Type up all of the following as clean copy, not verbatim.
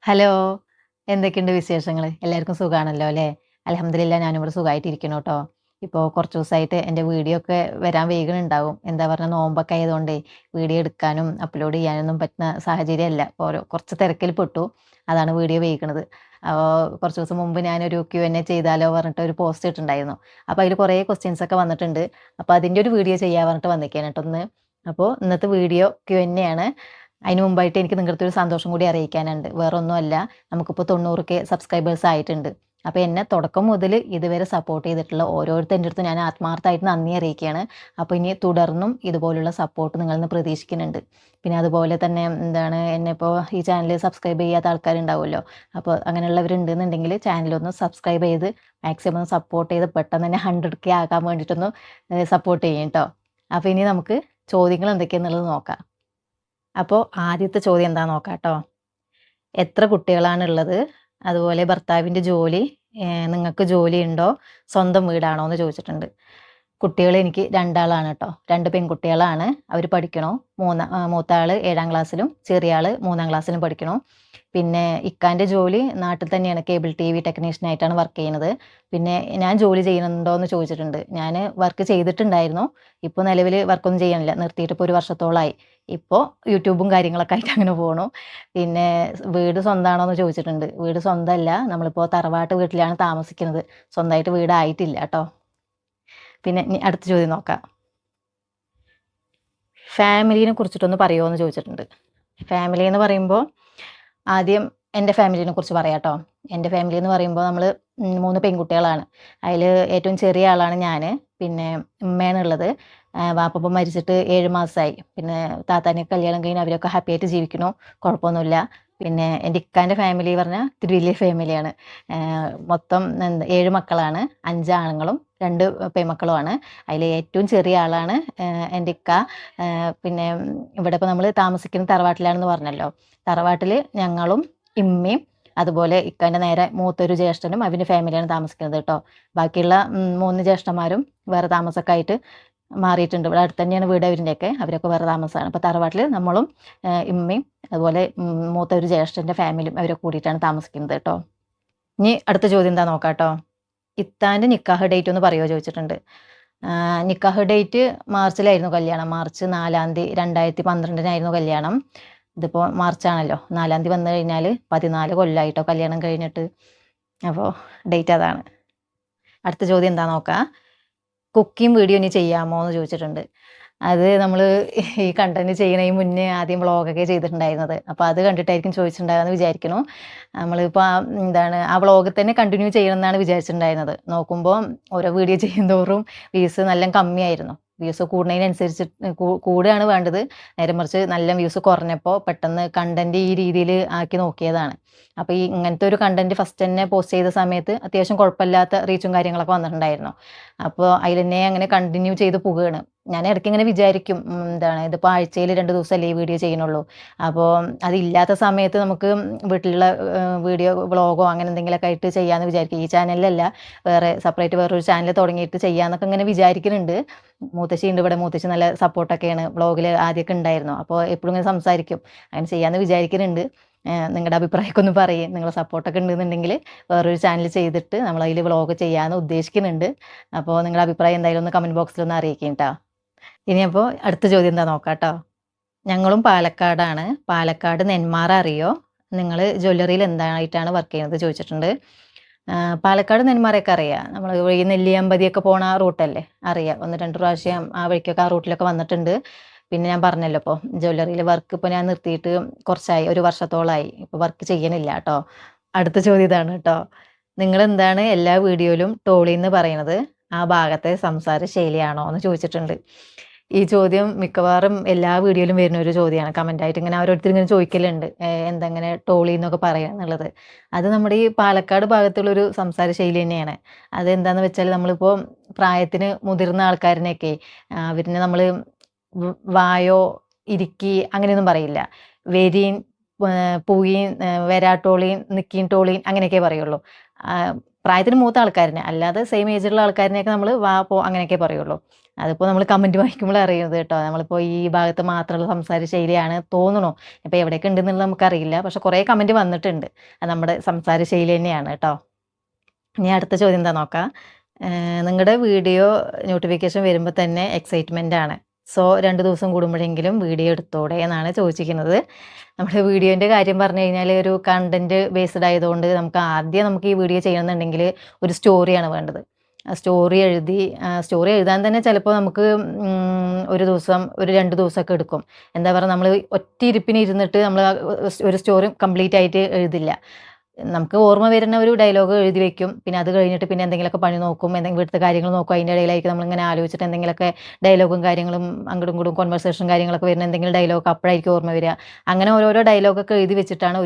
Hello. എന്തൊക്കെയുണ്ട് വിശേഷങ്ങൾ? എല്ലാവർക്കും സുഖാണല്ലോ അല്ലേ? അൽഹംദുലില്ലാ ഞാനിവിടെ സുഖമായിട്ടിരിക്കുന്നു കേട്ടോ. ഇപ്പോൾ കുറച്ച് ദിവസമായിട്ട് എൻ്റെ വീഡിയോ ഒക്കെ വരാൻ വൈകുന്നുണ്ടാവും. എന്താ പറഞ്ഞാൽ നോമ്പൊക്കെ ആയതുകൊണ്ടേ വീഡിയോ എടുക്കാനും അപ്ലോഡ് ചെയ്യാനൊന്നും പറ്റുന്ന സാഹചര്യമല്ല. കുറച്ച് തിരക്കിൽ പെട്ടു. അതാണ് വീഡിയോ വൈകുന്നത്. കുറച്ച് ദിവസം മുമ്പ് ഞാനൊരു Q&A ചെയ്താലോ പറഞ്ഞിട്ട് ഒരു പോസ്റ്റ് ഇട്ടിട്ടുണ്ടായിരുന്നു. അപ്പോൾ അതിൽ കുറേ ക്വസ്റ്റ്യൻസ് ഒക്കെ വന്നിട്ടുണ്ട്. അപ്പോൾ അതിൻ്റെ ഒരു വീഡിയോ ചെയ്യാൻ പറഞ്ഞിട്ട് വന്നിരിക്കുകയാണ് കേട്ടോ ഇന്ന്. അപ്പോൾ ഇന്നത്തെ വീഡിയോ Q&A ആണ്. അതിന് മുമ്പായിട്ട് എനിക്ക് നിങ്ങളുടെ അടുത്ത് ഒരു സന്തോഷം കൂടി അറിയിക്കാനുണ്ട്. വേറൊന്നുമല്ല, നമുക്കിപ്പോൾ 90K സബ്സ്ക്രൈബേഴ്സ് ആയിട്ടുണ്ട്. അപ്പോൾ എന്നെ തുടക്കം മുതൽ ഇതുവരെ സപ്പോർട്ട് ചെയ്തിട്ടുള്ള ഓരോരുത്തരുടെ അടുത്തും ഞാൻ ആത്മാർത്ഥമായിട്ട് നന്ദി അറിയിക്കുകയാണ്. അപ്പോൾ ഇനി തുടർന്നും ഇതുപോലുള്ള സപ്പോർട്ട് നിങ്ങളിൽ നിന്ന് പ്രതീക്ഷിക്കുന്നുണ്ട്. പിന്നെ അതുപോലെ തന്നെ എന്നെ ഇപ്പോൾ ഈ ചാനൽ സബ്സ്ക്രൈബ് ചെയ്യാത്ത ആൾക്കാരുണ്ടാവുമല്ലോ. അപ്പോൾ അങ്ങനെയുള്ളവരുണ്ടെന്നുണ്ടെങ്കിൽ ചാനലൊന്ന് സബ്സ്ക്രൈബ് ചെയ്ത് മാക്സിമം സപ്പോർട്ട് ചെയ്ത് പെട്ടെന്ന് തന്നെ 100K ആക്കാൻ വേണ്ടിയിട്ടൊന്ന് സപ്പോർട്ട് ചെയ്യും കേട്ടോ. അപ്പോൾ ഇനി നമുക്ക് ചോദ്യങ്ങൾ എന്തൊക്കെയാണെന്നുള്ളത് നോക്കാം. അപ്പോൾ ആദ്യത്തെ ചോദ്യം എന്താ നോക്കാം കേട്ടോ. എത്ര കുട്ടികളാണുള്ളത്? അതുപോലെ ഭർത്താവിൻ്റെ ജോലി, നിങ്ങൾക്ക് ജോലിയുണ്ടോ? സ്വന്തം വീടാണോ എന്ന് ചോദിച്ചിട്ടുണ്ട്. കുട്ടികൾ എനിക്ക് 2 ആളാണ് കേട്ടോ. 2 പെൺകുട്ടികളാണ്. അവർ പഠിക്കണു. മൂത്ത ആൾ 7ാം ക്ലാസ്സിലും ചെറിയ ആൾ 3ാം ക്ലാസ്സിലും പഠിക്കണു. പിന്നെ ഇക്കാൻ്റെ ജോലി നാട്ടിൽ തന്നെയാണ്. കേബിൾ TV ടെക്നീഷ്യനായിട്ടാണ് വർക്ക് ചെയ്യുന്നത്. പിന്നെ ഞാൻ ജോലി ചെയ്യുന്നുണ്ടോ എന്ന് ചോദിച്ചിട്ടുണ്ട്. ഞാൻ വർക്ക് ചെയ്തിട്ടുണ്ടായിരുന്നു. ഇപ്പോൾ നിലവിൽ വർക്കൊന്നും ചെയ്യാനില്ല. നിർത്തിയിട്ട് ഇപ്പോൾ 1 വർഷത്തോളമായി. ഇപ്പോൾ യൂട്യൂബും കാര്യങ്ങളൊക്കെ ആയിട്ട് അങ്ങനെ പോണു. പിന്നെ വീട് സ്വന്തമാണോ എന്ന് ചോദിച്ചിട്ടുണ്ട്. വീട് സ്വന്തമല്ല. നമ്മളിപ്പോൾ തറവാട്ട് വീട്ടിലാണ് താമസിക്കുന്നത്. സ്വന്തമായിട്ട് വീടായിട്ടില്ല കേട്ടോ. പിന്നെ ഇനി അടുത്ത ചോദ്യം നോക്കാം. ഫാമിലിനെ കുറിച്ചിട്ടൊന്ന് പറയുമോ എന്ന് ചോദിച്ചിട്ടുണ്ട്. ഫാമിലി എന്ന് പറയുമ്പോൾ ആദ്യം എൻ്റെ ഫാമിലിനെ കുറിച്ച് പറയാം കേട്ടോ. എൻ്റെ ഫാമിലി എന്ന് പറയുമ്പോൾ നമ്മൾ 3 പെൺകുട്ടികളാണ്. അതിൽ ഏറ്റവും ചെറിയ ആളാണ് ഞാൻ. പിന്നെ ഉമ്മയാണുള്ളത്. വാപ്പ മരിച്ചിട്ട് 7 മാസമായി. പിന്നെ താത്താനെ കല്യാണം കഴിഞ്ഞ് അവരൊക്കെ ഹാപ്പി ആയിട്ട് ജീവിക്കുന്നു. കുഴപ്പമൊന്നുമില്ല. പിന്നെ എൻ്റെ ഇക്കാൻ്റെ ഫാമിലി പറഞ്ഞാൽ ഇത്തിരി വലിയ ഫാമിലിയാണ്. മൊത്തം 7 മക്കളാണ്. 5 ആണുങ്ങളും 2 പെൺമക്കളുമാണ്. അതിൽ ഏറ്റവും ചെറിയ ആളാണ് എൻ്റെ ഇക്ക. പിന്നെ ഇവിടെ ഇപ്പോൾ നമ്മൾ താമസിക്കുന്ന തറവാട്ടിലാണെന്ന് പറഞ്ഞല്ലോ. തറവാട്ടിൽ ഞങ്ങളും ഇമ്മയും അതുപോലെ ഇക്കാൻ്റെ നേരെ മൂത്തൊരു ജ്യേഷ്ഠനും അവൻ്റെ ഫാമിലിയാണ് താമസിക്കുന്നത് കേട്ടോ. ബാക്കിയുള്ള 3 ജ്യേഷ്ഠന്മാരും വേറെ താമസമൊക്കെ ആയിട്ട് മാറിയിട്ടുണ്ട്. ഇവിടെ അടുത്ത് തന്നെയാണ് വീട് അവരിൻ്റെയൊക്കെ. അവരൊക്കെ വേറെ താമസമാണ്. അപ്പോൾ തറവാട്ടിൽ നമ്മളും ഇമ്മയും അതുപോലെ മൂത്തൊരു ജ്യേഷ്ഠൻ്റെ ഫാമിലിയും അവരൊക്കെ കൂടിയിട്ടാണ് താമസിക്കുന്നത് കേട്ടോ. ഇനി അടുത്ത ചോദ്യം എന്താ നോക്കാം കേട്ടോ. ഇത്താൻ്റെ നിക്കാഹ് ഡേറ്റ് ഒന്ന് പറയുമോ ചോദിച്ചിട്ടുണ്ട്. നിക്കാഹ് ഡേറ്റ് മാർച്ചിലായിരുന്നു കല്യാണം. മാർച്ച് 4-ാം തീയതി 2012 കല്യാണം. ഇതിപ്പോൾ മാർച്ചാണല്ലോ. 4-ാം തീയതി വന്നു കഴിഞ്ഞാൽ 14 കൊല്ലമായിട്ടോ കല്യാണം കഴിഞ്ഞിട്ട്. അപ്പോൾ ഡേറ്റ് അതാണ്. അടുത്ത ചോദ്യം എന്താ നോക്കാം. കുക്കിംഗ് വീഡിയോ ഇനി ചെയ്യാമോ എന്ന് ചോദിച്ചിട്ടുണ്ട്. അത് നമ്മൾ ഈ കണ്ടന്റ് ചെയ്യുന്നതിന് മുന്നേ ആദ്യം വ്ളോഗൊക്കെ ചെയ്തിട്ടുണ്ടായിരുന്നത്. അപ്പോൾ അത് കണ്ടിട്ടായിരിക്കും ചോദിച്ചിട്ടുണ്ടാകുമെന്ന് വിചാരിക്കുന്നു. നമ്മളിപ്പോൾ ആ വ്ളോഗിൽ തന്നെ കണ്ടിന്യൂ ചെയ്യണമെന്നാണ് വിചാരിച്ചിട്ടുണ്ടായിരുന്നത്. നോക്കുമ്പോൾ ഓരോ വീഡിയോ ചെയ്യുന്തോറും വ്യൂസ് നല്ല കമ്മിയായിരുന്നു. വ്യൂസ് കൂടുന്നതിനനുസരിച്ച് കൂടുകയാണ് വേണ്ടത്. നേരെ മറിച്ച് നല്ല വ്യൂസ് കുറഞ്ഞപ്പോൾ പെട്ടെന്ന് കണ്ടന്റ് ഈ രീതിയിൽ ആക്കി നോക്കിയതാണ്. അപ്പോൾ ഈ ഇങ്ങനത്തെ ഒരു കണ്ടന്റ് ഫസ്റ്റ് തന്നെ പോസ്റ്റ് ചെയ്ത സമയത്ത് അത്യാവശ്യം കുഴപ്പമില്ലാത്ത റീച്ചും കാര്യങ്ങളൊക്കെ വന്നിട്ടുണ്ടായിരുന്നു. അപ്പോൾ അതിൽ തന്നെ അങ്ങനെ കണ്ടിന്യൂ ചെയ്ത് പോവുകയാണ്. ഞാൻ ഇടയ്ക്ക് ഇങ്ങനെ വിചാരിക്കും, ഇതിപ്പോൾ ആഴ്ചയിൽ 2 ദിവസമല്ലേ ഈ വീഡിയോ ചെയ്യുന്നുള്ളൂ. അപ്പോൾ അതില്ലാത്ത സമയത്ത് നമുക്ക് വീട്ടിലുള്ള വീഡിയോ വ്ളോഗോ അങ്ങനെ എന്തെങ്കിലുമൊക്കെ ആയിട്ട് ചെയ്യാമെന്ന് വിചാരിക്കും. ഈ ചാനലിലല്ല, വേറെ സെപ്പറേറ്റ് വേറൊരു ചാനൽ തുടങ്ങിയിട്ട് ചെയ്യാമെന്നൊക്കെ ഇങ്ങനെ വിചാരിക്കുന്നുണ്ട്. മൂത്തശ്ശി ഉണ്ട് ഇവിടെ. മൂത്തശ്ശി നല്ല സപ്പോർട്ടൊക്കെയാണ്. വ്ളോഗിൽ ആദ്യമൊക്കെ ഉണ്ടായിരുന്നു. അപ്പോൾ എപ്പോഴും ഇങ്ങനെ സംസാരിക്കും. അങ്ങനെ ചെയ്യാമെന്ന് വിചാരിക്കുന്നുണ്ട്. നിങ്ങളുടെ അഭിപ്രായമൊക്കെ ഒന്ന് പറയും. നിങ്ങളുടെ സപ്പോർട്ടൊക്കെ ഉണ്ടെന്നുണ്ടെങ്കിൽ വേറൊരു ചാനൽ ചെയ്തിട്ട് നമ്മളതിൽ വ്ളോഗ് ചെയ്യാമെന്ന് ഉദ്ദേശിക്കുന്നുണ്ട്. അപ്പോൾ നിങ്ങളുടെ അഭിപ്രായം എന്തായാലും ഒന്ന് കമൻറ്റ് ബോക്സിലൊന്ന് അറിയിക്കും കേട്ടോ. ഇനി അപ്പോൾ അടുത്ത ചോദ്യം എന്താ നോക്കാം കേട്ടോ. ഞങ്ങളും പാലക്കാടാണ്. പാലക്കാട് നെന്മാറ അറിയോ? നിങ്ങൾ ജ്വല്ലറിയിൽ എന്തായിട്ടാണ് വർക്ക് ചെയ്യുന്നത് ചോദിച്ചിട്ടുണ്ട്. പാലക്കാട് നെന്മാറയൊക്കെ അറിയാം. നമ്മൾ ഈ നെല്ലിയാമ്പതിയൊക്കെ പോണ റൂട്ടല്ലേ, അറിയാം. 1-2 പ്രാവശ്യം ആ വഴിക്കൊക്കെ ആ റൂട്ടിലൊക്കെ വന്നിട്ടുണ്ട്. പിന്നെ ഞാൻ പറഞ്ഞല്ലോ, ഇപ്പോൾ ജ്വല്ലറിയിൽ വർക്ക് ഇപ്പോൾ ഞാൻ നിർത്തിയിട്ട് കുറച്ചായി, 1 വർഷത്തോളമായി. ഇപ്പോൾ വർക്ക് ചെയ്യണില്ല കേട്ടോ. അടുത്ത ചോദ്യം ഇതാണ് കേട്ടോ. നിങ്ങളെന്താണ് എല്ലാ വീഡിയോയിലും ടോളിന്ന് പറയുന്നത്? ആ ഭാഗത്തെ സംസാര ശൈലിയാണോ എന്ന് ചോദിച്ചിട്ടുണ്ട്. ഈ ചോദ്യം മിക്കവാറും എല്ലാ വീഡിയോയിലും വരുന്ന ഒരു ചോദ്യമാണ്. കമൻ്റായിട്ട് ഇങ്ങനെ ഓരോരുത്തർ ഇങ്ങനെ ചോദിക്കലുണ്ട്, എന്തെങ്ങനെ ടോളി എന്നൊക്കെ പറയുക എന്നുള്ളത്. അത് നമ്മുടെ ഈ പാലക്കാട് ഭാഗത്തുള്ളൊരു സംസാര ശൈലി തന്നെയാണ്. അതെന്താണെന്ന് വെച്ചാൽ നമ്മളിപ്പോൾ പ്രായത്തിന് മുതിർന്ന ആൾക്കാരിനെയൊക്കെ അവരിനെ നമ്മൾ വായോ ഇരിക്കി അങ്ങനെയൊന്നും പറയില്ല. വെരീൻ, പൂയീൻ, വരാട്ടോളീൻ, നിക്കീൻ ടോളീൻ അങ്ങനെയൊക്കെ പറയുള്ളൂ. പ്രായത്തിന് മൂത്ത ആൾക്കാരനെ, അല്ലാതെ സെയിം ഏജിലുള്ള ആൾക്കാരിനെയൊക്കെ നമ്മൾ വാ പോ അങ്ങനെയൊക്കെ പറയുള്ളൂ. അതിപ്പോൾ നമ്മൾ കമൻറ്റ് വായിക്കുമ്പോൾ അറിയുന്നത് കേട്ടോ. നമ്മളിപ്പോൾ ഈ ഭാഗത്ത് മാത്രമുള്ള സംസാര ശൈലിയാണ് തോന്നുന്നു. ഇപ്പോൾ എവിടെയൊക്കെ ഉണ്ടെന്നുള്ളത് നമുക്കറിയില്ല. പക്ഷെ കുറേ കമൻറ്റ് വന്നിട്ടുണ്ട്. അത് നമ്മുടെ സംസാര ശൈലി തന്നെയാണ് കേട്ടോ. ഇനി അടുത്ത ചോദ്യം എന്താ നോക്കാം. നിങ്ങളുടെ വീഡിയോ നോട്ടിഫിക്കേഷൻ വരുമ്പോൾ തന്നെ എക്സൈറ്റ്മെൻ്റ് ആണ്. സോ 2 ദിവസം കൂടുമ്പോഴെങ്കിലും വീഡിയോ എടുത്തോടെ എന്നാണ് ചോദിച്ചിരിക്കുന്നത്. നമ്മുടെ വീഡിയോൻ്റെ കാര്യം പറഞ്ഞു കഴിഞ്ഞാൽ ഒരു കണ്ടൻറ്റ് ബേസ്ഡ് ആയതുകൊണ്ട് നമുക്ക് ഈ വീഡിയോ ചെയ്യണമെന്നുണ്ടെങ്കിൽ ഒരു സ്റ്റോറിയാണ് വേണ്ടത്. സ്റ്റോറി എഴുതാൻ തന്നെ ചിലപ്പോൾ നമുക്ക് ഒരു ദിവസം, ഒരു 2 ദിവസമൊക്കെ എടുക്കും. എന്താ പറയുക, നമ്മൾ ഒറ്റ ഇരുപ്പിന് ഇരുന്നിട്ട് നമ്മൾ ഒരു സ്റ്റോറി കംപ്ലീറ്റ് ആയിട്ട് എഴുതില്ല. നമുക്ക് ഓർമ്മ വരുന്ന ഒരു ഡയലോഗ് എഴുതി വെക്കും. പിന്നെ അത് കഴിഞ്ഞിട്ട് പിന്നെ എന്തെങ്കിലുമൊക്കെ പണി നോക്കും, എന്തെങ്കിലും വീട്ടിലത്തെ കാര്യങ്ങൾ നോക്കും. അതിൻ്റെ ഇടയിലായിരിക്കും നമ്മളിങ്ങനെ ആലോചിച്ചിട്ട് എന്തെങ്കിലുമൊക്കെ ഡയലോഗും കാര്യങ്ങളും അങ്ങോട്ടും ഇങ്ങോട്ടും കോൺവെർസേഷൻ കാര്യങ്ങളൊക്കെ വരുന്ന എന്തെങ്കിലും ഡയലോഗ് അപ്പോഴായിരിക്കും ഓർമ്മ വരിക. അങ്ങനെ ഓരോരോ ഡയലോഗൊക്കെ എഴുതി വെച്ചിട്ടാണ്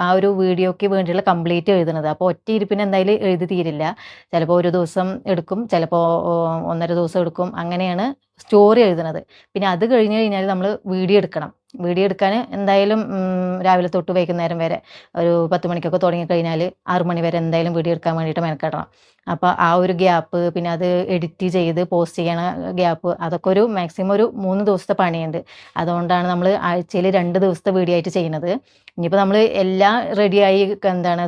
ആ ഒരു വീഡിയോയ്ക്ക് വേണ്ടിയുള്ള കംപ്ലീറ്റ് എഴുതുന്നത്. അപ്പോൾ ഒറ്റ ഇരിപ്പിന് എന്തായാലും എഴുതി തീരില്ല. ചിലപ്പോൾ ഒരു ദിവസം എടുക്കും, ചിലപ്പോൾ 1.5 ദിവസം എടുക്കും. അങ്ങനെയാണ് സ്റ്റോറി എഴുതുന്നത്. പിന്നെ അത് കഴിഞ്ഞ് കഴിഞ്ഞാൽ നമ്മൾ വീഡിയോ എടുക്കണം. വീഡിയോ എടുക്കാൻ എന്തായാലും രാവിലെ തൊട്ട് വൈകുന്നേരം വരെ ഒരു 10 മണിക്കൊക്കെ തുടങ്ങിക്കഴിഞ്ഞാൽ 6 മണി വരെ എന്തായാലും വീഡിയോ എടുക്കാൻ വേണ്ടിയിട്ട് മെനക്കെടണം. അപ്പോൾ ആ ഒരു ഗ്യാപ്പ്, പിന്നെ അത് എഡിറ്റ് ചെയ്ത് പോസ്റ്റ് ചെയ്യണ ഗ്യാപ്പ്, അതൊക്കെ ഒരു മാക്സിമം ഒരു 3 ദിവസത്തെ പണിയുണ്ട്. അതുകൊണ്ടാണ് നമ്മൾ ആഴ്ചയിൽ 2 ദിവസത്തെ വീഡിയോ ആയിട്ട് ചെയ്യുന്നത്. ഇനിയിപ്പോൾ നമ്മൾ എല്ലാം റെഡിയായി,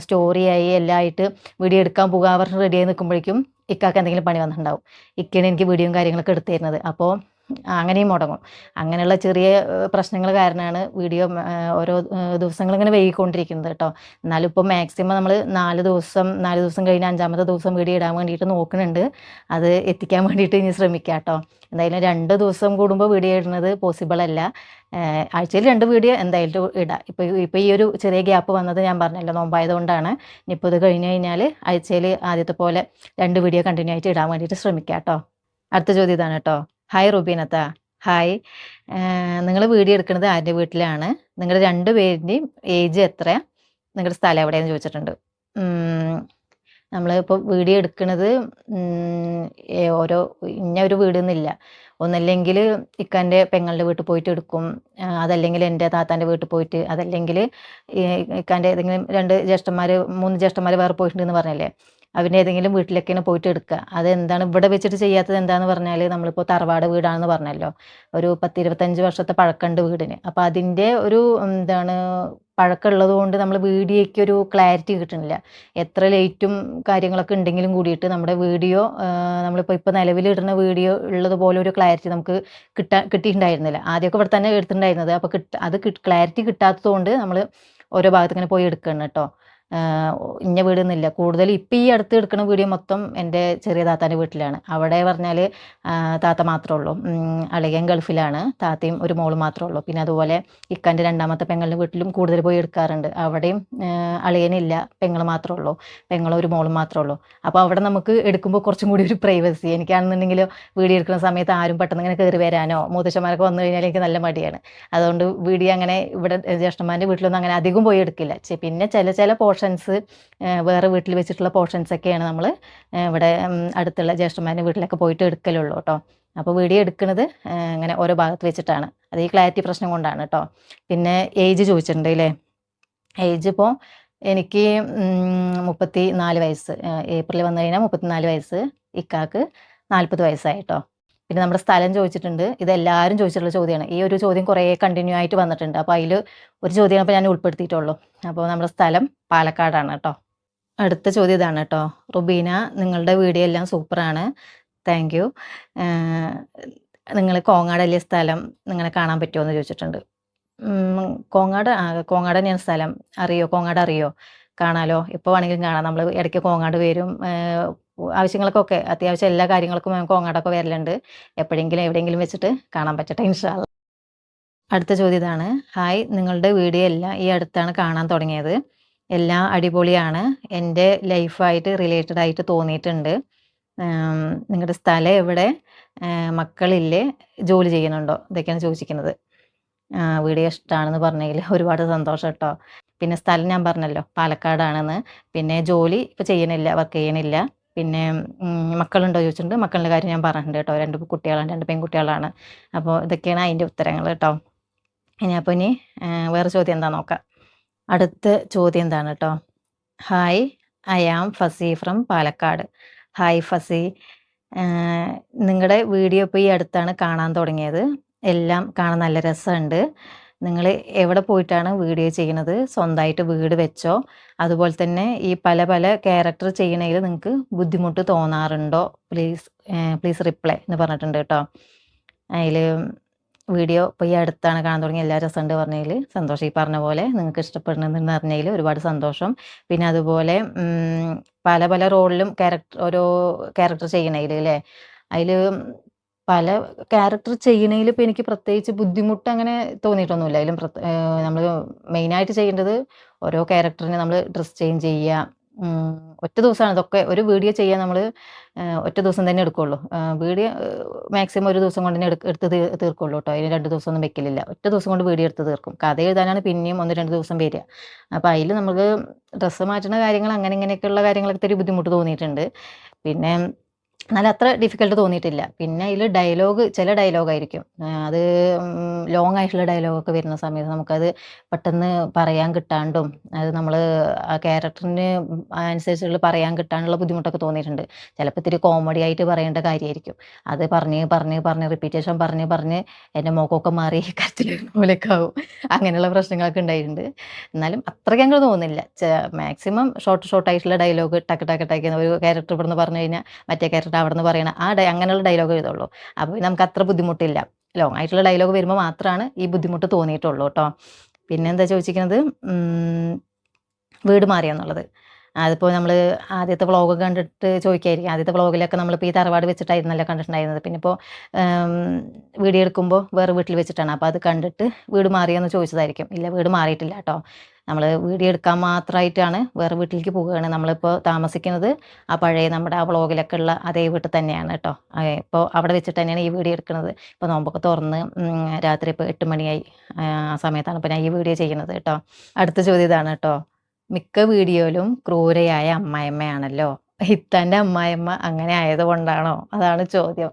സ്റ്റോറിയായി എല്ലാം ആയിട്ട് വീഡിയോ എടുക്കാൻ പോകുക പറഞ്ഞ് റെഡിയായി നിൽക്കുമ്പോഴേക്കും ഇക്കാക്ക് എന്തെങ്കിലും പണി വന്നിട്ടുണ്ടാവും. ഇക്കയാണ് എനിക്ക് വീഡിയോയും കാര്യങ്ങളൊക്കെ എടുത്തു തരുന്നത്. അപ്പോൾ അങ്ങനെയും മുടങ്ങും. അങ്ങനെയുള്ള ചെറിയ പ്രശ്നങ്ങൾ കാരണമാണ് വീഡിയോ ഓരോ ദിവസങ്ങളിങ്ങനെ വൈകിക്കൊണ്ടിരിക്കുന്നത് കേട്ടോ. എന്നാലും ഇപ്പോൾ മാക്സിമം നമ്മൾ 4 ദിവസം കഴിഞ്ഞ് 5-ാമത്തെ ദിവസം വീഡിയോ ഇടാൻ വേണ്ടിയിട്ട് നോക്കുന്നുണ്ട്. അത് എത്തിക്കാൻ വേണ്ടിയിട്ട് ഇനി ശ്രമിക്കാം കേട്ടോ. എന്തായാലും 2 ദിവസം കൂടുമ്പോൾ വീഡിയോ ഇടുന്നത് പോസിബിൾ അല്ല. ആഴ്ചയിൽ 2 വീഡിയോ എന്തായാലും ഇടാം. ഇപ്പോൾ ഈ ഒരു ചെറിയ ഗ്യാപ്പ് വന്നത് ഞാൻ പറഞ്ഞല്ലോ, നോമ്പായതുകൊണ്ടാണ്. ഇനിയിപ്പോൾ ഇത് കഴിഞ്ഞ് കഴിഞ്ഞാൽ ആഴ്ചയിൽ ആദ്യത്തെ പോലെ 2 വീഡിയോ കണ്ടിന്യൂ ആയിട്ട് ഇടാൻ വേണ്ടിയിട്ട് ശ്രമിക്കാം കേട്ടോ. അടുത്ത ചോദ്യം ഇതാണ് കേട്ടോ. ഹായ് റുബീനത്ത. ഹായ്. നിങ്ങൾ വീഡിയോ എടുക്കുന്നത് ആരുടെ വീട്ടിലാണ്? നിങ്ങളുടെ 2 പേരുടെയും ഏജ് എത്രയാണ്? നിങ്ങളുടെ സ്ഥലം എവിടെയെന്ന് ചോദിച്ചിട്ടുണ്ട്. നമ്മളിപ്പോൾ വീഡിയോ എടുക്കുന്നത് ഓരോ ഇന്ന ഒരു വീടെന്നില്ല. ഒന്നല്ലെങ്കിൽ ഇക്കാൻ്റെ പെങ്ങളുടെ വീട്ടിൽ പോയിട്ട് എടുക്കും, അതല്ലെങ്കിൽ എൻ്റെ താത്താൻ്റെ വീട്ടിൽ പോയിട്ട്, അതല്ലെങ്കിൽ ഇക്കാൻ്റെ ഏതെങ്കിലും 3 ജ്യേഷ്ഠന്മാർ വേറെ പോയിട്ടുണ്ടെന്ന് പറഞ്ഞല്ലേ, അവൻ്റെ ഏതെങ്കിലും വീട്ടിലൊക്കെയാണ് പോയിട്ട് എടുക്കുക. അതെന്താണ് ഇവിടെ വെച്ചിട്ട് ചെയ്യാത്തത് എന്താണെന്ന് പറഞ്ഞാൽ, നമ്മളിപ്പോൾ തറവാട് വീടാണെന്ന് പറഞ്ഞല്ലോ, ഒരു 10-25 വർഷത്തെ പഴക്കമുണ്ട് വീടിന്. അപ്പോൾ അതിൻ്റെ ഒരു പഴക്കമുള്ളത് കൊണ്ട് നമ്മൾ വീഡിയോയ്ക്ക് ഒരു ക്ലാരിറ്റി കിട്ടുന്നില്ല. എത്ര ലൈറ്റും കാര്യങ്ങളൊക്കെ ഉണ്ടെങ്കിലും കൂടിയിട്ട് നമ്മുടെ വീഡിയോ നമ്മളിപ്പോൾ നിലവിലിടുന്ന വീഡിയോ ഉള്ളതുപോലെ ഒരു ക്ലാരിറ്റി നമുക്ക് കിട്ടിയിട്ടുണ്ടായിരുന്നില്ല. ആദ്യമൊക്കെ ഇവിടെ തന്നെ എടുത്തിട്ടുണ്ടായിരുന്നത്. അപ്പോൾ അത് ക്ലാരിറ്റി കിട്ടാത്തത് കൊണ്ട് നമ്മൾ ഓരോ ഭാഗത്ത് ഇങ്ങനെ പോയി എടുക്കണം കേട്ടോ. ഇന്ന വീടൊന്നുമില്ല. കൂടുതൽ ഇപ്പം ഈ അടുത്ത് എടുക്കുന്ന വീഡിയോ മൊത്തം എൻ്റെ ചെറിയ താത്താൻ്റെ വീട്ടിലാണ്. അവിടെ പറഞ്ഞാൽ താത്ത മാത്രമേ ഉള്ളൂ. അളിയൻ ഗൾഫിലാണ്, താത്തയും ഒരു മോള് മാത്രമേ ഉള്ളൂ. പിന്നെ അതുപോലെ ഇക്കാൻ്റെ 2ാമത്തെ പെങ്ങളുടെ വീട്ടിലും കൂടുതൽ പോയി എടുക്കാറുണ്ട്. അവിടെയും അളിയനില്ല, പെങ്ങൾ മാത്രമേ ഉള്ളൂ. പെങ്ങളും ഒരു മോളും മാത്രമേ ഉള്ളൂ. അപ്പോൾ അവിടെ നമുക്ക് എടുക്കുമ്പോൾ കുറച്ചും കൂടി ഒരു പ്രൈവസി. എനിക്കാണെന്നുണ്ടെങ്കിൽ വീഡിയോ എടുക്കുന്ന സമയത്ത് ആരും പെട്ടെന്ന് ഇങ്ങനെ കയറി വരാനോ, മൂത്തച്ഛന്മാരൊക്കെ വന്നു കഴിഞ്ഞാൽ എനിക്ക് നല്ല മടിയാണ്. അതുകൊണ്ട് വീഡിയോ അങ്ങനെ ഇവിടെ ജ്യേഷ്ഠന്മാരുടെ വീട്ടിലൊന്നും അങ്ങനെ അധികം പോയി എടുക്കില്ല. പിന്നെ ചില പോർഷൻസ് വേറെ വീട്ടിൽ വെച്ചിട്ടുള്ള പോർഷൻസൊക്കെയാണ് നമ്മൾ ഇവിടെ അടുത്തുള്ള ജ്യേഷ്ഠന്മാരുടെ വീട്ടിലൊക്കെ പോയിട്ട് എടുക്കലുള്ളൂ കേട്ടോ. അപ്പോൾ വീഡിയോ എടുക്കുന്നത് അങ്ങനെ ഓരോ ഭാഗത്ത് വെച്ചിട്ടാണ്. അത് ഈ ക്ലാരിറ്റി പ്രശ്നം കൊണ്ടാണ് കേട്ടോ. പിന്നെ ഏജ് ചോദിച്ചിട്ടുണ്ട് അല്ലേ. ഏജ് ഇപ്പോൾ എനിക്ക് 34 വയസ്സ്. ഏപ്രിൽ വന്നു കഴിഞ്ഞാൽ 34 വയസ്സ്. ഇക്കാക്ക് 40 വയസ്സായി കേട്ടോ. പിന്നെ നമ്മുടെ സ്ഥലം ചോദിച്ചിട്ടുണ്ട്. ഇതെല്ലാവരും ചോദിച്ചിട്ടുള്ള ചോദ്യമാണ്. ഈ ഒരു ചോദ്യം കുറേ കണ്ടിന്യൂ ആയിട്ട് വന്നിട്ടുണ്ട്. അപ്പോൾ അതിൽ ഒരു ചോദ്യമാണ് ഇപ്പോൾ ഞാൻ ഉൾപ്പെടുത്തിയിട്ടുള്ളൂ. അപ്പോൾ നമ്മുടെ സ്ഥലം പാലക്കാടാണ് കേട്ടോ. അടുത്ത ചോദ്യം ഇതാണ് കേട്ടോ. റുബീന, നിങ്ങളുടെ വീഡിയോ എല്ലാം സൂപ്പറാണ്, താങ്ക് യു. നിങ്ങൾ കോങ്ങാടല്ലേ സ്ഥലം, നിങ്ങളെ കാണാൻ പറ്റുമോ എന്ന് ചോദിച്ചിട്ടുണ്ട്. കോങ്ങാട് തന്നെയാണ് സ്ഥലം. കോങ്ങാട് അറിയോ? കാണാലോ, ഇപ്പോൾ വേണമെങ്കിലും കാണാം. നമ്മൾ ഇടയ്ക്ക് കോങ്ങാട് വരും. ആവശ്യങ്ങൾക്കൊക്കെ അത്യാവശ്യം എല്ലാ കാര്യങ്ങൾക്കും കോങ്ങാടൊക്കെ വരലുണ്ട്. എപ്പോഴെങ്കിലും എവിടെയെങ്കിലും വെച്ചിട്ട് കാണാൻ പറ്റട്ടെ ഇൻഷാ അല്ലാ. അടുത്ത ചോദ്യം ഇതാണ്. ഹായ്, നിങ്ങളുടെ വീഡിയോ എല്ലാം ഈ അടുത്താണ് കാണാൻ തുടങ്ങിയത്. എല്ലാം അടിപൊളിയാണ്. എൻ്റെ ലൈഫായിട്ട് റിലേറ്റഡ് ആയിട്ട് തോന്നിയിട്ടുണ്ട്. നിങ്ങളുടെ സ്ഥലം എവിടെ? മക്കളില്ലേ? ജോലി ചെയ്യുന്നുണ്ടോ? ഇതൊക്കെയാണ് ചോദിച്ചിരിക്കുന്നത്. വീഡിയോ ഇഷ്ടമാണെന്ന് പറഞ്ഞതിൽ ഒരുപാട് സന്തോഷം കേട്ടോ. പിന്നെ സ്ഥലം ഞാൻ പറഞ്ഞല്ലോ, പാലക്കാടാണെന്ന്. പിന്നെ ജോലി ഇപ്പോൾ ചെയ്യണില്ല, വർക്ക് ചെയ്യണില്ല. പിന്നെ മക്കളുണ്ടോ ചോദിച്ചിട്ടുണ്ട്. മക്കളുടെ കാര്യം ഞാൻ പറഞ്ഞിട്ടുണ്ട് കേട്ടോ. 2 കുട്ടികളാണ്, 2 പെൺകുട്ടികളാണ്. അപ്പോൾ ഇതൊക്കെയാണ് അതിൻ്റെ ഉത്തരങ്ങൾ കേട്ടോ. ഇനി വേറെ ചോദ്യം എന്താ നോക്കാം. അടുത്ത ചോദ്യം എന്താണ് കേട്ടോ. Hi, I am Fasi from Palakkad. Hi Fasi. നിങ്ങളുടെ വീഡിയോ ഇപ്പോൾ ഈ അടുത്താണ് കാണാൻ തുടങ്ങിയത്. എല്ലാം കാണാൻ നല്ല രസമുണ്ട്. നിങ്ങൾ എവിടെ പോയിട്ടാണ് വീഡിയോ ചെയ്യണത്? സ്വന്തമായിട്ട് വീട് വെച്ചോ? അതുപോലെ തന്നെ ഈ പല പല ക്യാരക്ടർ ചെയ്യണതിൽ നിങ്ങൾക്ക് ബുദ്ധിമുട്ട് തോന്നാറുണ്ടോ? പ്ലീസ് റിപ്ലൈ എന്ന് പറഞ്ഞിട്ടുണ്ട് കേട്ടോ. അതിൽ വീഡിയോ ഇപ്പോൾ ഈ അടുത്താണ് കാണാൻ തുടങ്ങി, എല്ലാ രസമുണ്ട് പറഞ്ഞതിൽ സന്തോഷം. ഈ പറഞ്ഞ പോലെ നിങ്ങൾക്ക് ഇഷ്ടപ്പെടുന്നതെന്ന് പറഞ്ഞതിൽ ഒരുപാട് സന്തോഷം. പിന്നെ അതുപോലെ പല പല റോളിലും ഓരോ ക്യാരക്ടർ ചെയ്യണതിൽ അല്ലേ, അതിൽ പല ക്യാരക്ടർ ചെയ്യണതിൽ ഇപ്പോൾ എനിക്ക് പ്രത്യേകിച്ച് ബുദ്ധിമുട്ട് അങ്ങനെ തോന്നിയിട്ടൊന്നുമില്ല. അതിലും നമ്മൾ മെയിനായിട്ട് ചെയ്യേണ്ടത് ഓരോ ക്യാരക്ടറിനെ നമ്മൾ ഡ്രസ് ചേഞ്ച് ചെയ്യുക. ഒറ്റ ദിവസമാണ് ഇതൊക്കെ, ഒരു വീഡിയോ ചെയ്യാൻ നമ്മൾ ഒറ്റ ദിവസം തന്നെ എടുക്കുള്ളൂ. വീഡിയോ മാക്സിമം ഒരു ദിവസം കൊണ്ട് തന്നെ എടുത്ത് തീർക്കുള്ളൂ കേട്ടോ. അതിന് 2 ദിവസമൊന്നും വെക്കലില്ല. ഒറ്റ ദിവസം കൊണ്ട് വീഡിയോ എടുത്ത് തീർക്കും. കഥ എഴുതാനാണ് പിന്നെയും 1-2 ദിവസം വരിക. അപ്പോൾ അതിൽ നമുക്ക് ഡ്രസ്സ് മാറ്റുന്ന കാര്യങ്ങൾ അങ്ങനെ ഇങ്ങനെയൊക്കെയുള്ള കാര്യങ്ങളൊക്കെ ഇത്തിരി ബുദ്ധിമുട്ട് തോന്നിയിട്ടുണ്ട്. പിന്നെ എന്നാലും അത്ര ഡിഫിക്കൽട്ട് തോന്നിയിട്ടില്ല. പിന്നെ അതിൽ ചില ഡയലോഗായിരിക്കും അത് ലോങ് ആയിട്ടുള്ള ഡയലോഗൊക്കെ വരുന്ന സമയത്ത് നമുക്കത് പെട്ടെന്ന് പറയാൻ കിട്ടാണ്ടും അത് നമ്മൾ ആ ക്യാരക്ടറിന് അനുസരിച്ചുള്ള പറയാൻ കിട്ടാനുള്ള ബുദ്ധിമുട്ടൊക്കെ തോന്നിയിട്ടുണ്ട്. ചിലപ്പോൾ ഇത്തിരി കോമഡി ആയിട്ട് പറയേണ്ട കാര്യമായിരിക്കും. അത് പറഞ്ഞ് റിപ്പീറ്റേഷൻ പറഞ്ഞ് എൻ്റെ മുഖമൊക്കെ മാറി കരച്ചിൽ പോലെയൊക്കെ ആവും. അങ്ങനെയുള്ള പ്രശ്നങ്ങളൊക്കെ ഉണ്ടായിട്ടുണ്ട്. എന്നാലും അത്രയ്ക്ക് അങ്ങ് തോന്നുന്നില്ല. മാക്സിമം ഷോർട്ടായിട്ടുള്ള ഡയലോഗ് ടക്ക് ഒരു ക്യാരക്ടർ ഇവിടുന്ന് പറഞ്ഞു കഴിഞ്ഞാൽ മറ്റേ ക്യാരക്ടർ അവിടെ നിന്ന് പറയണ അങ്ങനെയുള്ള ഡയലോഗ് എഴുതുള്ളൂ. അപ്പോൾ നമുക്ക് അത്ര ബുദ്ധിമുട്ടില്ല. ലോങ് ആയിട്ടുള്ള ഡയലോഗ് വരുമ്പോൾ മാത്രമാണ് ഈ ബുദ്ധിമുട്ട് തോന്നിയിട്ടുള്ളൂ കേട്ടോ. പിന്നെ എന്താ ചോദിച്ചിരിക്കുന്നത്, വീട് മാറിയെന്നുള്ളത്. അതിപ്പോൾ നമ്മൾ ആദ്യത്തെ വ്ളോഗൊക്കെ കണ്ടിട്ട് ചോദിക്കായിരിക്കും. ആദ്യത്തെ വ്ളോഗിലൊക്കെ നമ്മളിപ്പോൾ ഈ തറവാട് വെച്ചിട്ടായിരുന്നല്ലോ കണ്ടിട്ടുണ്ടായിരുന്നത്. പിന്നെ ഇപ്പോൾ വീഡിയോ എടുക്കുമ്പോൾ വേറെ വീട്ടിൽ വെച്ചിട്ടാണ്. അപ്പോൾ അത് കണ്ടിട്ട് വീട് മാറിയെന്ന് ചോദിച്ചതായിരിക്കും. ഇല്ല, വീട് മാറിയിട്ടില്ല കേട്ടോ. നമ്മൾ വീഡിയോ എടുക്കാൻ മാത്രമായിട്ടാണ് വേറെ വീട്ടിലേക്ക് പോവുകയാണ്. നമ്മളിപ്പോൾ താമസിക്കുന്നത് ആ പഴയ നമ്മുടെ ആ വ്ളോഗിലൊക്കെ ഉള്ള അതേ വീട്ടിൽ തന്നെയാണ് കേട്ടോ. ഇപ്പോൾ അവിടെ വെച്ചിട്ട് തന്നെയാണ് ഈ വീഡിയോ എടുക്കുന്നത്. ഇപ്പോൾ നോമ്പൊക്കെ തുറന്ന് രാത്രി ഇപ്പോൾ 8 മണിയായി. ആ സമയത്താണ് ഇപ്പോൾ ഞാൻ ഈ വീഡിയോ ചെയ്യുന്നത് കേട്ടോ. അടുത്ത ചോദ്യം ഇതാണ് കേട്ടോ. മിക്ക വീഡിയോയിലും ക്രൂരയായ അമ്മായിമ്മയാണല്ലോ. ഇത്താൻ്റെ അമ്മായിമ്മ അങ്ങനെ ആയതുകൊണ്ടാണോ? അതാണ് ചോദ്യം.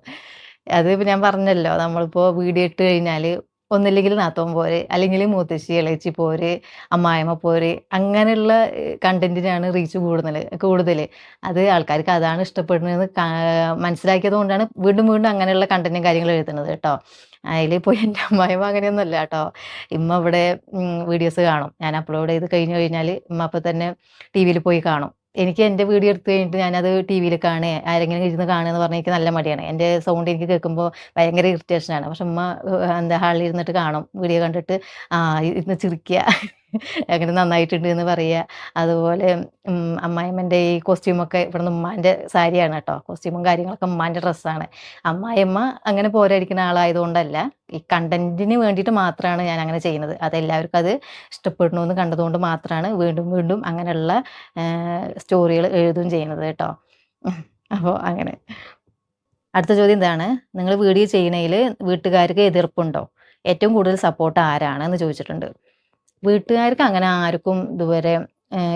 അത് ഇപ്പം ഞാൻ പറഞ്ഞല്ലോ, നമ്മളിപ്പോൾ വീഡിയോ ഇട്ട് കഴിഞ്ഞാൽ ഒന്നില്ലെങ്കിൽ നാത്തോൻ പോര്, അല്ലെങ്കിൽ മൂത്തശ്ശി ഇളയച്ചി പോര്, അമ്മായിമ്മ പോര്, അങ്ങനെയുള്ള കണ്ടന്റിനാണ് റീച്ച് കൂടുതൽ. അത് ആൾക്കാർക്ക് അതാണ് ഇഷ്ടപ്പെടുന്നത് മനസ്സിലാക്കിയത് കൊണ്ടാണ് വീണ്ടും വീണ്ടും അങ്ങനെയുള്ള കണ്ടന്റും കാര്യങ്ങളും എഴുതുന്നത് കേട്ടോ. അതിൽ പോയി എൻ്റെ അമ്മായിമ്മ അങ്ങനെയൊന്നുമല്ല കേട്ടോ. ഇമ്മ ഇവിടെ വീഡിയോസ് കാണും. ഞാൻ അപ്ലോഡ് ചെയ്ത് കഴിഞ്ഞാൽ ഇമ്മ അപ്പം തന്നെ ടി വിയിൽ പോയി കാണും. എനിക്ക് എൻ്റെ വീഡിയോ എടുത്ത് കഴിഞ്ഞിട്ട് ഞാനത് ടി വിയിൽ കാണുക, ആരെങ്കിലും ഇരുന്ന് കാണുക എന്ന് പറഞ്ഞാൽ എനിക്ക് നല്ല മടിയാണ്. എൻ്റെ സൗണ്ട് എനിക്ക് കേൾക്കുമ്പോൾ ഭയങ്കര ഇറിറ്റേഷനാണ്. പക്ഷെ ഉമ്മ ഹാളിൽ ഇരുന്നിട്ട് കാണും. വീഡിയോ കണ്ടിട്ട് ഇരുന്ന് ചിരിക്കുക, അങ്ങനെ നന്നായിട്ടുണ്ട് എന്ന് പറയുക. അതുപോലെ അമ്മായിമ്മൻ്റെ ഈ കോസ്റ്റ്യൂമൊക്കെ ഇവിടുന്ന് ഉമ്മാൻ്റെ സാരിയാണ് കേട്ടോ. കോസ്റ്റ്യൂമും കാര്യങ്ങളൊക്കെ ഉമ്മാൻ്റെ ഡ്രസ്സാണ്. അമ്മായിമ്മ അങ്ങനെ പോരായിരിക്കുന്ന ആളായതുകൊണ്ടല്ല, ഈ കണ്ടന്റിന് വേണ്ടിയിട്ട് മാത്രമാണ് ഞാൻ അങ്ങനെ ചെയ്യുന്നത്. അതെല്ലാവർക്കും അത് ഇഷ്ടപ്പെടണമെന്ന് കണ്ടതുകൊണ്ട് മാത്രമാണ് വീണ്ടും വീണ്ടും അങ്ങനെയുള്ള സ്റ്റോറികൾ എഴുതുകയും ചെയ്യുന്നത് കേട്ടോ. അപ്പോൾ അങ്ങനെ. അടുത്ത ചോദ്യം ഇതാണ്. നിങ്ങൾ വീഡിയോ ചെയ്യണതിൽ വീട്ടുകാർക്ക് എതിർപ്പുണ്ടോ? ഏറ്റവും കൂടുതൽ സപ്പോർട്ട് ആരാണ് എന്ന് ചോദിച്ചിട്ടുണ്ട്. വീട്ടുകാർക്ക് അങ്ങനെ ആർക്കും ഇതുവരെ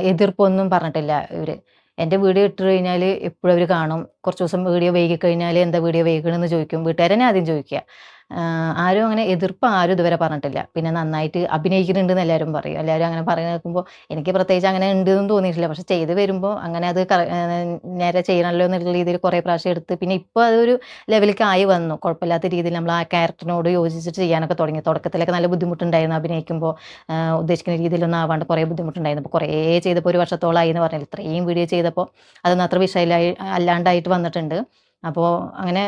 എതിർപ്പൊന്നും പറഞ്ഞിട്ടില്ല ഇവർ. എൻ്റെ വീഡിയോ ഇട്ട് കഴിഞ്ഞാൽ എപ്പോഴും അവർ കാണും. കുറച്ച് ദിവസം വീഡിയോ വൈകി കഴിഞ്ഞാൽ എന്താ വീഡിയോ വൈകണമെന്ന് ചോദിക്കും. വീട്ടുകാർ തന്നെ ആദ്യം ചോദിക്കുക. ആരും അങ്ങനെ എതിർപ്പ് ആരും ഇതുവരെ പറഞ്ഞിട്ടില്ല. പിന്നെ നന്നായിട്ട് അഭിനയിക്കുന്നുണ്ടെന്ന് എല്ലാവരും പറയും. എല്ലാവരും അങ്ങനെ പറയുന്നത് കേൾക്കുമ്പോൾ എനിക്ക് പ്രത്യേകിച്ച് അങ്ങനെ ഉണ്ടെന്ന് തോന്നിയിട്ടില്ല. പക്ഷെ ചെയ്ത് വരുമ്പോൾ അങ്ങനെ അത് നേരെ ചെയ്യണമല്ലോ എന്നുള്ള രീതിയിൽ കുറേ പ്രാവശ്യം എടുത്ത് പിന്നെ ഇപ്പോൾ അതൊരു ലെവലിലേക്ക് ആയി വന്നു. കുഴപ്പമില്ലാത്ത രീതിയിൽ നമ്മൾ ആ ക്യാരക്ടറിനോട് യോജിച്ചിട്ട് ചെയ്യാനൊക്കെ തുടങ്ങി. തുടക്കത്തിലൊക്കെ നല്ല ബുദ്ധിമുട്ടുണ്ടായിരുന്നു അഭിനയിക്കുമ്പോൾ. ഉദ്ദേശിക്കുന്ന രീതിയിലൊന്നും ആവാണ്ട് കുറേ ബുദ്ധിമുട്ടുണ്ടായിരുന്നു. അപ്പോൾ കുറേ ചെയ്തപ്പോൾ 1 വർഷത്തോളമായി എന്ന് പറഞ്ഞാൽ ഇത്രയും വീഡിയോ ചെയ്തപ്പോൾ അതൊന്നും അത്ര വിഷയമില്ലായി അല്ലാണ്ടായിട്ട് വന്നിട്ടുണ്ട്. അപ്പോൾ അങ്ങനെ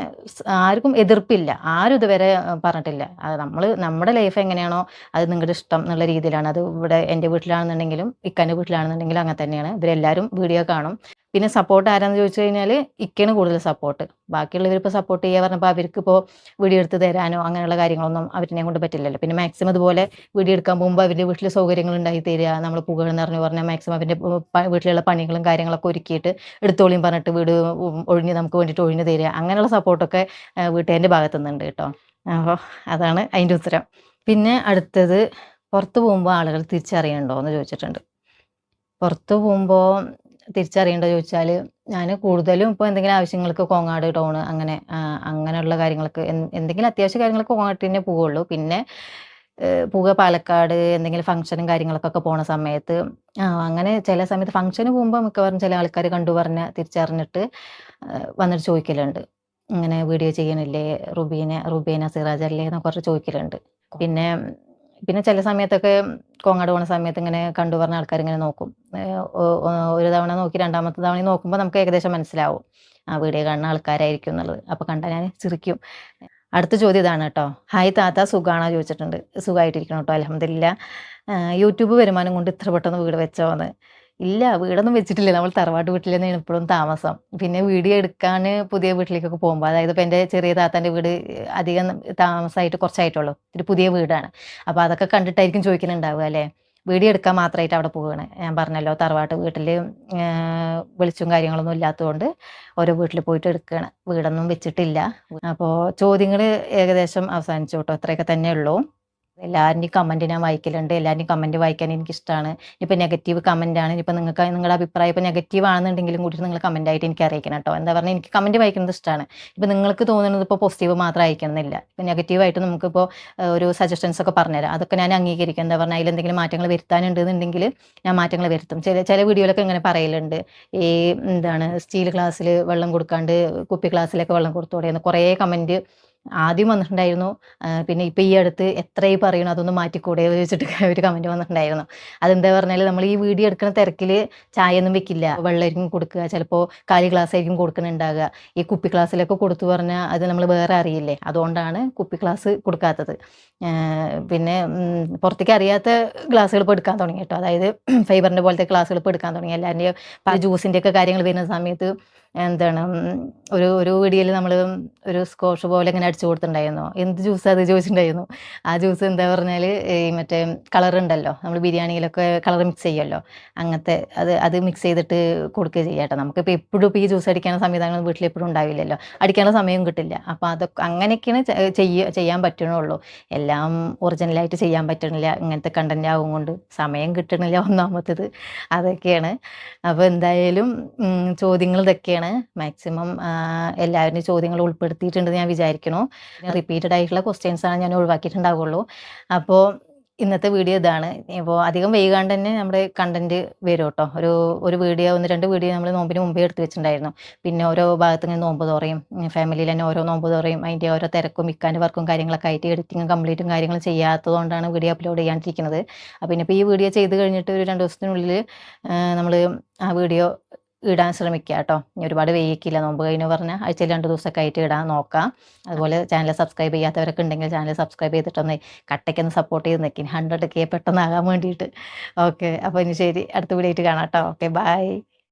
ആർക്കും എതിർപ്പില്ല. ആരും ഇതുവരെ പറഞ്ഞിട്ടില്ല. അത് നമ്മുടെ ലൈഫ് എങ്ങനെയാണോ അത് നിങ്ങളുടെ ഇഷ്ടം എന്നുള്ള രീതിയിലാണ്. അത് ഇവിടെ എൻ്റെ വീട്ടിലാണെന്നുണ്ടെങ്കിലും ഇക്കാൻ്റെ വീട്ടിലാണെന്നുണ്ടെങ്കിലും അങ്ങനെ തന്നെയാണ്. ഇവരെല്ലാവരും വീഡിയോ കാണും. പിന്നെ സപ്പോർട്ട് ആരാന്ന് ചോദിച്ചു കഴിഞ്ഞാൽ ഇക്കയാണ് കൂടുതൽ സപ്പോർട്ട്. ബാക്കിയുള്ളവരിപ്പോൾ സപ്പോർട്ട് ചെയ്യുക പറഞ്ഞപ്പോൾ അവർക്കിപ്പോൾ വീഡിയോ എടുത്ത് തരാനോ അങ്ങനെയുള്ള കാര്യങ്ങളൊന്നും അവരിനെ കൊണ്ട് പറ്റില്ലല്ലോ. പിന്നെ മാക്സിമം ഇതുപോലെ വീഡിയോ എടുക്കാൻ പോകുമ്പോൾ അവരുടെ വീട്ടിൽ സൗകര്യങ്ങൾ ഉണ്ടാക്കി തരിക. നമ്മൾ പുകഴെന്ന് പറഞ്ഞാൽ മാക്സിമം അവരുടെ വീട്ടിലുള്ള പണികളും കാര്യങ്ങളൊക്കെ ഒരുക്കിയിട്ട് എടുത്തോളിയും പറഞ്ഞിട്ട് വീട് നമുക്ക് വേണ്ടിയിട്ട് ഒഴിഞ്ഞു തരിക. അങ്ങനെയുള്ള സപ്പോർട്ടൊക്കെ വീട്ടുകാരുടെ ഭാഗത്തു നിന്നുണ്ട് കേട്ടോ. അപ്പോൾ അതാണ് അതിൻ്റെ ഉത്തരം. പിന്നെ അടുത്തത്, പുറത്ത് പോകുമ്പോൾ ആളുകൾ തിരിച്ചറിയണ്ടോ എന്ന് ചോദിച്ചിട്ടുണ്ട്. പുറത്ത് പോകുമ്പോൾ തിരിച്ചറിയേണ്ടത് ചോദിച്ചാൽ ഞാൻ കൂടുതലും ഇപ്പോൾ എന്തെങ്കിലും ആവശ്യങ്ങൾക്ക് കോങ്ങാട് ടൗണ് അങ്ങനെയുള്ള കാര്യങ്ങൾക്ക് എന്തെങ്കിലും അത്യാവശ്യ കാര്യങ്ങൾക്ക് കോങ്ങാട്ട് തന്നെ പോവുള്ളൂ. പിന്നെ പോവുക പാലക്കാട് എന്തെങ്കിലും ഫംഗ്ഷനും കാര്യങ്ങൾക്കൊക്കെ പോണ സമയത്ത് അങ്ങനെ ചില സമയത്ത് ഫംഗ്ഷന് പോകുമ്പോൾ മിക്കവാറും ചില ആൾക്കാർ കണ്ടു പറഞ്ഞ് തിരിച്ചറിഞ്ഞിട്ട് വന്നിട്ട് ചോദിക്കലുണ്ട്. ഇങ്ങനെ വീഡിയോ ചെയ്യണില്ലേ? റുബീന സിറാജ് അല്ലേ എന്നൊക്കെ പറഞ്ഞ് ചോദിക്കലുണ്ട്. പിന്നെ പിന്നെ ചില സമയത്തൊക്കെ കോങ്ങാട് പോണ സമയത്ത് ഇങ്ങനെ കണ്ടു പറഞ്ഞ ആൾക്കാർ ഇങ്ങനെ നോക്കും. ഒരു തവണ നോക്കി രണ്ടാമത്തെ തവണ നോക്കുമ്പോൾ നമുക്ക് ഏകദേശം മനസ്സിലാവും വീഡിയോ കാണുന്ന ആൾക്കാരായിരിക്കും എന്നുള്ളത്. അപ്പോൾ കണ്ടാൽ ഞാൻ ചിരിക്കും. അടുത്ത ചോദ്യം ഇതാണ് കേട്ടോ. ഹായ് താത്ത, സുഖാണോ ചോദിച്ചിട്ടുണ്ട്. സുഖമായിട്ടിരിക്കണം കേട്ടോ, അൽഹംദുലില്ലാ. യൂട്യൂബ് വരുമാനം കൊണ്ട് ഇത്ര പെട്ടെന്ന് വീട് വെച്ചോന്ന്? ഇല്ല, വീടൊന്നും വെച്ചിട്ടില്ല. നമ്മൾ തറവാട്ട് വീട്ടിൽ തന്നെയാണ് ഇപ്പോഴും താമസം. പിന്നെ വീഡിയോ എടുക്കാൻ പുതിയ വീട്ടിലേക്കൊക്കെ പോകുമ്പോൾ, അതായത് ഇപ്പോൾ എൻ്റെ ചെറിയ താത്താൻ്റെ വീട് അധികം താമസമായിട്ട് കുറച്ചായിട്ടുള്ളൂ, ഒരു പുതിയ വീടാണ്. അപ്പോൾ അതൊക്കെ കണ്ടിട്ടായിരിക്കും ചോദിക്കുന്നുണ്ടാവുക അല്ലേ. വീഡിയോ എടുക്കാൻ മാത്രമായിട്ട് അവിടെ പോവുകയാണ്. ഞാൻ പറഞ്ഞല്ലോ, തറവാട്ട് വീട്ടിൽ വെളിച്ചവും കാര്യങ്ങളൊന്നും ഇല്ലാത്തതുകൊണ്ട് ഓരോ വീട്ടിൽ പോയിട്ട് എടുക്കുകയാണ്. വീടൊന്നും വെച്ചിട്ടില്ല. അപ്പോൾ ചോദ്യങ്ങൾ ഏകദേശം അവസാനിച്ചു കേട്ടോ. അത്രയൊക്കെ തന്നെ ഉള്ളൂ. എല്ലാവരുടെയും കമൻറ്റ് ഞാൻ വായിക്കലുണ്ട്. എല്ലാവരുടെയും കമൻറ്റ് വായിക്കാൻ എനിക്കിഷ്ടമാണ്. ഇനിയിപ്പോൾ നെഗറ്റീവ് കമൻറ്റാണ്, ഇനിയിപ്പോൾ നിങ്ങൾക്ക് നിങ്ങളുടെ അഭിപ്രായം ഇപ്പോൾ നെഗറ്റീവ് ആണെന്നുണ്ടെങ്കിലും കൂടി നിങ്ങൾ കമൻറ്റായിട്ട് എനിക്ക് അറിയിക്കണം കേട്ടോ. എന്താ പറഞ്ഞാൽ എനിക്ക് കമൻറ്റ് വായിക്കുന്നത് ഇഷ്ടമാണ്. ഇപ്പോൾ നിങ്ങൾക്ക് തോന്നുന്നത് ഇപ്പോൾ പോസിറ്റീവ് മാത്രം അയക്കണമെന്നില്ല. ഇപ്പോൾ നെഗറ്റീവായിട്ട് നമുക്കിപ്പോൾ ഒരു സജഷൻസ് ഒക്കെ പറഞ്ഞുതരാം. അതൊക്കെ ഞാൻ അംഗീകരിക്കും. എന്താ പറഞ്ഞാൽ അതിലെന്തെങ്കിലും മാറ്റങ്ങൾ വരുത്താനുണ്ടെന്നുണ്ടെങ്കിൽ ഞാൻ മാറ്റങ്ങൾ വരുത്തും. ചില വീഡിയോയിലൊക്കെ ഇങ്ങനെ പറയലുണ്ട്, ഈ എന്താണ് സ്റ്റീൽ ഗ്ലാസ്സിൽ വെള്ളം കൊടുക്കാണ്ട് കുപ്പി ഗ്ലാസ്സിലൊക്കെ വെള്ളം കൊടുത്തുകൂടെയെന്ന് കുറേ കമൻറ്റ് ആദ്യം വന്നിട്ടുണ്ടായിരുന്നു. പിന്നെ ഇപ്പോൾ ഈ അടുത്ത് എത്രയും പറയണം അതൊന്ന് മാറ്റിക്കൂടെ ചോദിച്ചിട്ട് ഒരു കമൻറ്റ് വന്നിട്ടുണ്ടായിരുന്നു. അതെന്താ പറഞ്ഞാൽ നമ്മൾ ഈ വീഡിയോ എടുക്കുന്ന തിരക്കിൽ ചായ ഒന്നും വെക്കില്ല, വെള്ളമായിരിക്കും കൊടുക്കുക. ചിലപ്പോൾ കാലി ഗ്ലാസ് ആയിരിക്കും കൊടുക്കുന്നുണ്ടാകുക. ഈ കുപ്പി ഗ്ലാസ്സിലൊക്കെ കൊടുത്തു പറഞ്ഞാൽ അത് നമ്മൾ വേറെ അറിയില്ലേ, അതുകൊണ്ടാണ് കുപ്പി ഗ്ലാസ് കൊടുക്കാത്തത്. പിന്നെ പുറത്തേക്ക് അറിയാത്ത ഗ്ലാസ്സുകൾ ഇപ്പോൾ എടുക്കാൻ തുടങ്ങി കേട്ടോ. അതായത് ഫൈബറിൻ്റെ പോലത്തെ ഗ്ലാസ്സുകൾ ഇപ്പോൾ എടുക്കാൻ തുടങ്ങി. എല്ലാവരുടെയും പല ജ്യൂസിൻ്റെയൊക്കെ കാര്യങ്ങൾ വരുന്ന സമയത്ത് എന്താണ് ഒരു വീഡിയോയിൽ നമ്മൾ ഒരു സ്കോഷ് പോലെ ഇങ്ങനെ അടിച്ചു കൊടുത്തിട്ടുണ്ടായിരുന്നു. എന്ത് ജ്യൂസ് അത് ചോദിച്ചിട്ടുണ്ടായിരുന്നു. ആ ജ്യൂസ് എന്താ പറഞ്ഞാൽ ഈ മറ്റേ കളർ ഉണ്ടല്ലോ, നമ്മൾ ബിരിയാണിയിലൊക്കെ കളർ മിക്സ് ചെയ്യുമല്ലോ, അങ്ങനത്തെ അത് മിക്സ് ചെയ്തിട്ട് കൊടുക്കുക ചെയ്യാം കേട്ടോ. നമുക്കിപ്പോൾ എപ്പോഴും ഇപ്പോൾ ഈ ജ്യൂസ് അടിക്കാനുള്ള സംവിധാനം വീട്ടിൽ എപ്പോഴും ഉണ്ടാവില്ലല്ലോ, അടിക്കാനുള്ള സമയം കിട്ടില്ല. അപ്പോൾ അതൊക്കെ അങ്ങനെയൊക്കെയാണ് ചെയ്യാൻ പറ്റണുള്ളൂ. എല്ലാം ഒറിജിനലായിട്ട് ചെയ്യാൻ പറ്റണില്ല, ഇങ്ങനത്തെ കണ്ടന്റ് ആവും കൊണ്ട് സമയം കിട്ടണില്ല ഒന്നാമത്തത്, അതൊക്കെയാണ്. അപ്പോൾ എന്തായാലും ചോദ്യങ്ങൾ ഇതൊക്കെയാണ്. മാക്സിമം എല്ലാവരുടെയും ചോദ്യങ്ങൾ ഉൾപ്പെടുത്തിയിട്ടുണ്ടെന്ന് ഞാൻ വിചാരിക്കുന്നു. റിപ്പീറ്റഡ് ആയിട്ടുള്ള ക്വസ്റ്റ്യൻസാണ് ഞാൻ ഒഴിവാക്കിയിട്ടുണ്ടാവുള്ളൂ. അപ്പോൾ ഇന്നത്തെ വീഡിയോ ഇതാണ്. ഇപ്പോൾ അധികം വൈകാണ്ട് തന്നെ നമ്മുടെ കണ്ടന്റ് വരും കേട്ടോ. ഒരു വീഡിയോ 1-2 വീഡിയോ നമ്മൾ നോമ്പിന് മുമ്പേ എടുത്ത് വെച്ചിട്ടുണ്ടായിരുന്നു. പിന്നെ ഓരോ ഭാഗത്ത് ഇങ്ങനെ നോമ്പ് തുറയും, ഫാമിലിയിൽ തന്നെ ഓരോ നോമ്പ് തുറയും, അതിൻ്റെ ഓരോ തിരക്കും ഇക്കാൻ്റെ വർക്കും കാര്യങ്ങളൊക്കെ ആയിട്ട് എഡിറ്റിങ്ങും കംപ്ലീറ്റും കാര്യങ്ങളും ചെയ്യാത്തതുകൊണ്ടാണ് വീഡിയോ അപ്ലോഡ് ചെയ്യാണ്ടിരിക്കുന്നത്. അപ്പോൾ ഇനിയിപ്പോൾ ഈ വീഡിയോ ചെയ്ത് കഴിഞ്ഞിട്ട് ഒരു 2 ദിവസത്തിനുള്ളിൽ നമ്മൾ ആ വീഡിയോ ഇടാൻ ശ്രമിക്കുക കേട്ടോ. ഇനി ഒരുപാട് വൈകിക്കില്ല, നോമ്പ് കഴിഞ്ഞ് പറഞ്ഞാൽ ആഴ്ചയിൽ 2 ദിവസമൊക്കെ ആയിട്ട് ഇടാൻ നോക്കാം. അതുപോലെ ചാനൽ സബ്സ്ക്രൈബ് ചെയ്യാത്തവരൊക്കെ ഉണ്ടെങ്കിൽ ചാനൽ സബ്സ്ക്രൈബ് ചെയ്തിട്ടൊന്ന് കട്ടയ്ക്കൊന്ന് സപ്പോർട്ട് ചെയ്ത് നിൽക്കും, 100K പെട്ടെന്നാകാൻ വേണ്ടിയിട്ട്. ഓക്കെ, അപ്പോൾ ഇനി ശരി, അടുത്ത വീഡിയോ ആയിട്ട് കാണാം കേട്ടോ. Okay, by.